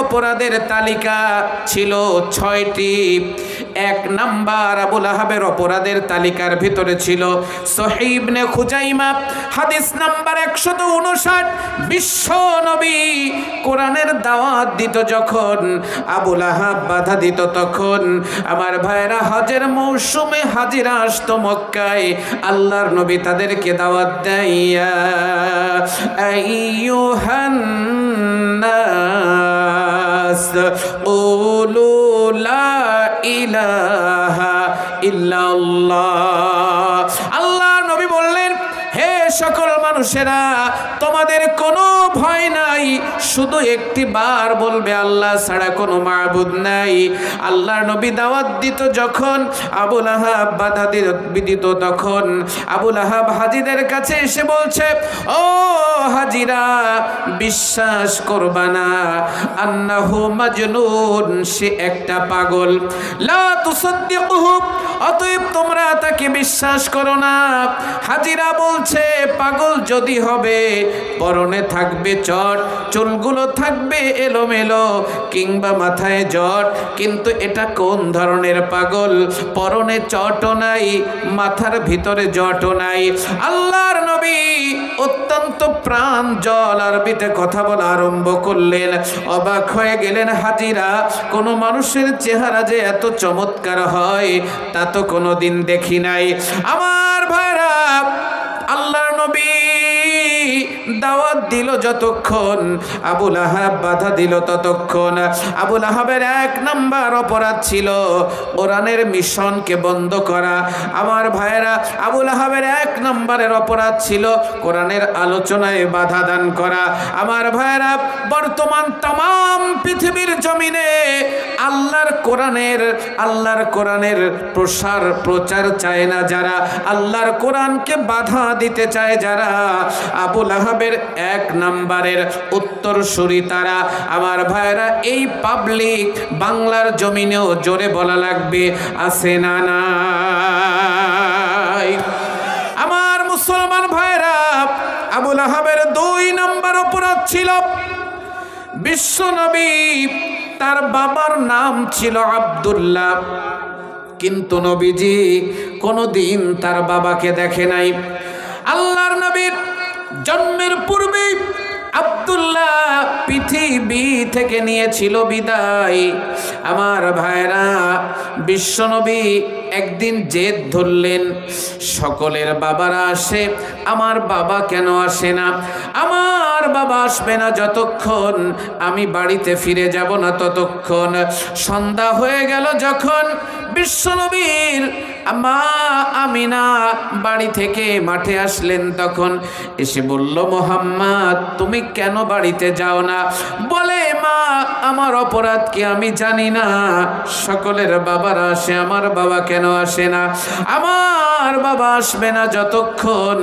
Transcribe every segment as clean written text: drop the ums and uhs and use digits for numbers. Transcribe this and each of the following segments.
অপরাধের তালিকা ছিল ৬টি। ১ নাম্বার আবু লাহাবের অপরাধের তালিকার ভিতরে ছিল সহিহ ইবনে খুজাইমা হাদিস নাম্বার ১৫৯। বিশ্ব নবী কোরআনের দাওয়াত দিত যখন আবু লাহাব বাধা দিত তখন আমার ভাইরা হজের মৌসুমে হাজিরা আসতো মক্কায়, আল্লাহর নবী তাদেরকে দাওয়াত দেয়, ইয়া আইয়ুহান নাস কুলু লা ইলাহা ইল্লাল্লাহ। আল্লাহর নবী বললেন, হে সকল মানুষেরা, তোমাদের কোনো ভয় নাই, শুধু একটি বার বলবে আল্লাহ ছাড়া কোনো মাবুদ নাই। আল্লাহর নবী দাওয়াত দিত যখন আবু লাহাব বাধা দিত তখন আবু লাহাব হাজিদের কাছে এসে বলছে, ও হাজিরা, বিশ্বাস করবা না, আন্নাহু মাজনুন, সে একটা পাগল, লা তুসাদ্দিকুহু, অতএব তোমরা তাকে বিশ্বাস করো না। হাজিরা বলছে, পাগল যদি হবে পরনে থাকবে চট, চুলগুলো থাকবে এলোমেলো কিংবা মাথায় জট, কিন্তু এটা কোন ধরনের পাগল? পরনে চটও নাই, মাথার ভিতরে জটও নাই। আল্লাহর নবী অত্যন্ত প্রাণ জল আরবিতে কথা বলা আরম্ভ করলেন। অবাক হয়ে গেলেন হাজিরা, কোনো মানুষের চেহারা যে এত চমৎকার হয় তা তো কোনোদিন দেখি নাই। আমার ভাইরা, আল্লাহর নবী দাওয়াত দিল যতক্ষণ, আবু লাহাব বাধা দিল ততক্ষণ। আবু লাহাবের ১ নাম্বার অপরাধ ছিল কোরআনের মিশনকে বন্ধ করা। আমার ভাইয়েরা, আবু লাহাবের ১ নাম্বারের অপরাধ ছিল কোরআনের আলোচনায় বাধা দান করা। আমার ভাইয়েরা, বর্তমান তাম পৃথিবীর জমিনে আল্লাহর কোরআনের প্রচার চায় না যারা, আল্লাহর কোরআনকে বাধা দিতে চায় যারা, আবু লাহাবের ১ নাম্বারের উত্তরসূরি তারা। আমার ভাইরা, এই পাবলিক বাংলার জমিনেও জোরে বলা লাগবে, আছে না নাই? আমার মুসলমান ভাইরা, আবু লাহাবের ২ নাম্বার অপরাধ ছিল বিশ্বনবী, তার বাবার নাম ছিল আব্দুল্লাহ, কিন্তু নবীজি কোনোদিন তার বাবাকে দেখে নাই। আল্লাহর নবীর জন্মের পূর্বে আব্দুল্লাহ পৃথিবী থেকে নিয়েছিল বিদায়। আমার ভাইরা, বিশ্বনবী একদিন জেদ ধরলেন, সকলের বাবারা আসে, আমার বাবা কেন আসে না? আমার বাবা আসবে না যতক্ষণ আমি বাড়িতে ফিরে যাব না ততক্ষণ। সন্ধ্যা হয়ে গেল যখন বিশ্বনবীর মা আমিনা বাড়ি থেকে মাঠে আসলেন, তখন এসে বলল, মুহাম্মদ তুমি কেন বাড়িতে যাও না? বলে, মা আমার অপরাধ কি আমি জানি না? সকলের বাবারা আসে, আমার বাবা কেন আসে না? আমার বাবা আসবে না যতক্ষণ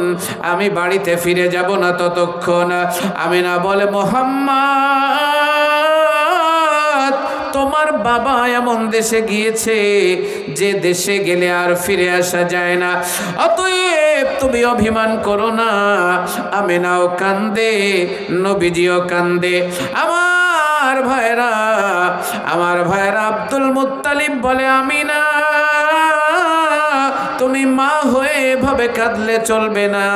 আমি বাড়িতে ফিরে যাব না ততক্ষণ। আমিনা বলে, মুহাম্মদ তোমার বাবা এমন দেশে গিয়েছে যে দেশে গেলে আর ফিরে আসা যায় না, অতএব তুমি অভিমান করো না। আমিনাও কান্দে, নবীজিও কান্দে। আমার ভাইরা আব্দুল মুত্তালিব বলে, আমিনা তুমি মা হয়ে এভাবে কাঁদলে চলবে না।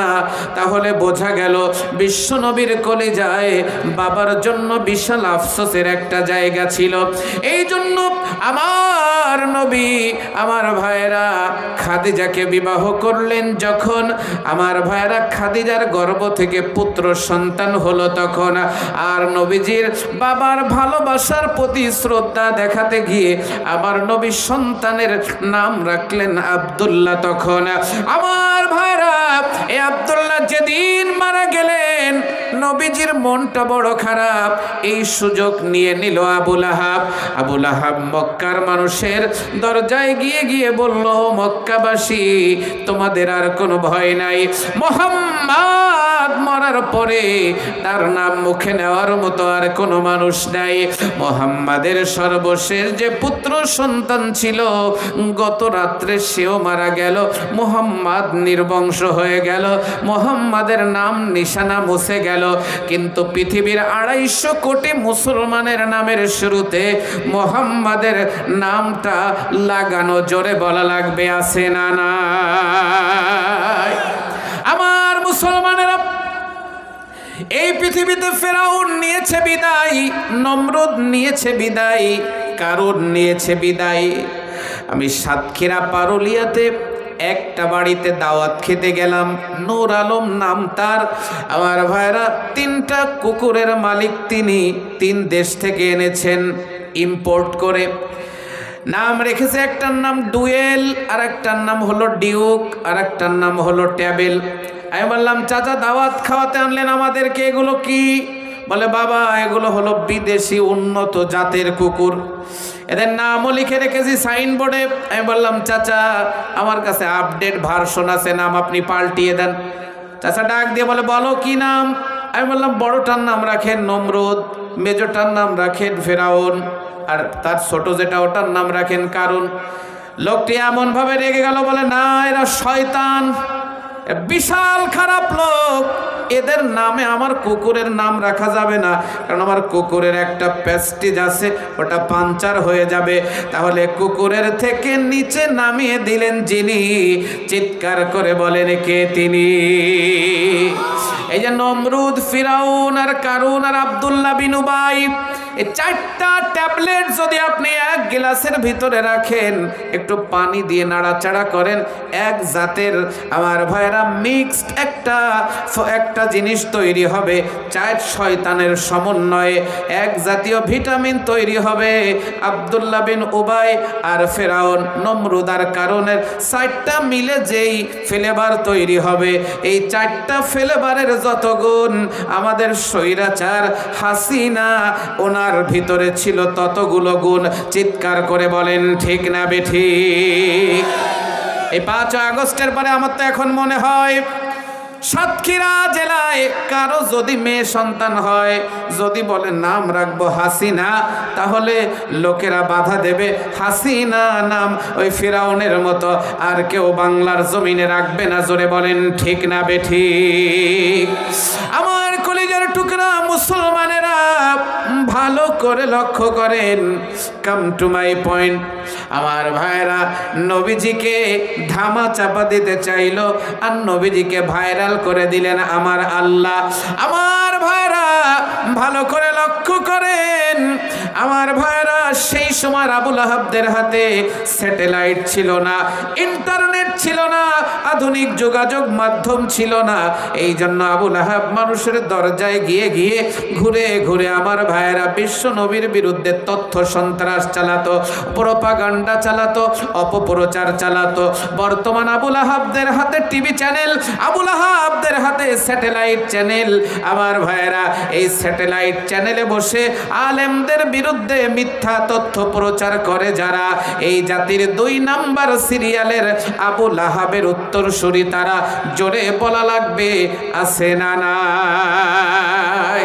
তাহলে বোঝা গেল বিশ্বনবীর কলিজায় বাবার জন্য বিশাল আফসোসের একটা জায়গা ছিল। এই জন্য আমার নবী, আমার ভাইরা খাদিজাকে বিবাহ করলেন। যখন আমার ভাইরা খাদিজার গর্ভ থেকে পুত্র সন্তান হলো, তখন আর নবীজির বাবার ভালোবাসার প্রতি শ্রদ্ধা দেখাতে গিয়ে আমার নবী সন্তানের নাম রাখলেন আব্দুল্লাহ। তখন আমার ভাইরা, এই আব্দুল্লাহ যেদিন মারা গেলেন, নবীজির মনটা বড় খারাপ। এই সুযোগ নিয়ে নিল আবু লাহাব। আবু লাহাব মক্কার মানুষের দরজায় গিয়ে বলল, মক্কাবাসী তোমাদের আর কোনো ভয় নাই, মুহাম্মদ মুহাম্মদ মরার পরে তার নাম মুখে নেওয়ার মতো আর কোনো মানুষ নাই। মুহাম্মাদের সর্বশেষ যে পুত্র সন্তান ছিল গত রাত্রে সেও মারা গেল, মুহাম্মদ নির্বংশ হয়ে গেল, মুহাম্মাদের নাম নিশানা মুছে গেল। কিন্তু পৃথিবীর 250 কোটি মুসলমানের নামের শুরুতে মুহাম্মাদের নামটা লাগানো, জোরে বলা লাগবে, আছে না নাই? আমার মুসলমানেরা, এই পৃথিবীতে ফেরাউন নিয়েছে বিদায়, নমরুদ নিয়েছে বিদায়, কারুন নিয়েছে বিদায়। আমি সাতক্ষীরা পারুলিয়াতে একটা বাড়িতে দাওয়াত খেতে গেলাম, নূর আলম নাম তার। আমার ভাইরা, 3টা কুকুরের মালিক তিনি, 3 দেশ থেকে এনেছেন ইম্পোর্ট করে। নাম রেখেছে, একটার নাম ডুয়েল, আর একটার নাম হলো ডিউক, আর একটার নাম হলো ট্যাবেল। আমি বললাম, চাচা দাওয়াত খাওয়াতে আনলেন আমাদেরকে, এগুলো কি? বলে, বাবা এগুলো হলো বিদেশি উন্নত জাতের কুকুর, এদের নামও লিখে রেখেছি সাইনবোর্ডে। আমি বললাম, চাচা আমার কাছে আপডেট ভার্সন আছে, নাম আপনি পাল্টিয়ে দেন। চাচা ডাক দিয়ে বলে, বলো কি নাম? আমি বললাম, বড়টার নাম রাখেন নমরুদ, মেজোটার নাম রাখেন ফেরাউন, আর তার ছোট যেটা ওটার নাম রাখেন কারুন। লোকটি এমন ভাবে রেগে গেল, বলে, না এরা শয়তান, বিশাল খারাপ লোক, এদের নামে আমার কুকুরের নাম রাখা যাবে না, কারণ আমার কুকুরের একটা প্যাস্টিজ আছে, ওটা পাঞ্চার হয়ে যাবে। তাহলে কুকুরের থেকে নিচে নামিয়ে দিলেন যিনি, চিৎকার করে বলেন কে তিনি? এই যে নমরুদ, ফিরাউন আর কারুন আর আব্দুল্লাহ বিন উবাই, এই 4টা ট্যাবলেট যদি আপনি এক গ্লাসের ভিতরে রাখেন, একটু পানি দিয়ে নাড়াচাড়া করেন, এক জাতের আমার ভাইরা মিক্সড একটা জিনিস তৈরি হবে। 4 শয়তানের সমন্বয়ে এক জাতীয় ভিটামিন তৈরি হবে। আব্দুল্লাহ বিন উবাই আর ফেরাউন, নমরুদ আর কারুনের 4টা মিলে যেই ফ্লেভার তৈরি হবে, এই 4টা ফ্লেভারের যত গুণ আমাদের স্বৈরাচার হাসিনা ওনার ভিতরে ছিল ততগুলো গুণ। চিৎকার করে বলেন ঠিক না বেঠিক? এই 5 আগস্টের পরে আমার তো এখন মনে হয় সাতক্ষীরা জেলায় কারো যদি মেয়ে সন্তান হয়, যদি বলে নাম রাখবো হাসিনা, তাহলে লোকেরা বাধা দেবে। হাসিনা নাম ওই ফিরাউনের মতো আর কেউ বাংলার জমিনে রাখবে না। জোরে বলেন ঠিক না বেঠিক? আমার কলিজার টুকরা মুসলমানেরা, ভালো করে লক্ষ্য করেন, কাম টু মাই পয়েন্ট। আমার ভাইরা, নবীজিকে ধামা চাপা দিতে চাইলো আর নবীজিকে ভাইরাল করে দিলেন আমার আল্লাহ। আমার ভাইরা ভালো করে লক্ষ্য করেন, আমার ভাইরা সেই সময় আবু লাহাবদের হাতে স্যাটেলাইট ছিল না, ইন্টারনেট ছিল না, আধুনিক যোগাযোগ মাধ্যম ছিল না। এই জন্য আবু লাহাব মানুষের দরজায় গিয়ে গিয়ে ঘুরে ঘুরে আমার ভাইরা বিশ্ব নবীর বিরুদ্ধে তথ্য সন্ত্রাস চালাতো, প্রোপাগান্ডা চালাতো, অপপ্রচার চালাতো। বর্তমান আবু লাহাবদের হাতে টিভি চ্যানেল, আবু লাহাবদের হাতে স্যাটেলাইট চ্যানেল। আমার ভাইরা এই স্যাটেলাইট চ্যানেলে বসে আলেমদের বিরুদ্ধে মিথ্যা তথ্য প্রচার করে যারা, এই জাতির 2 নাম্বার সিরিয়ালের আবু লাহাবের উত্তরসূরি তারা। জোরে বলা লাগবে আছে না নাই?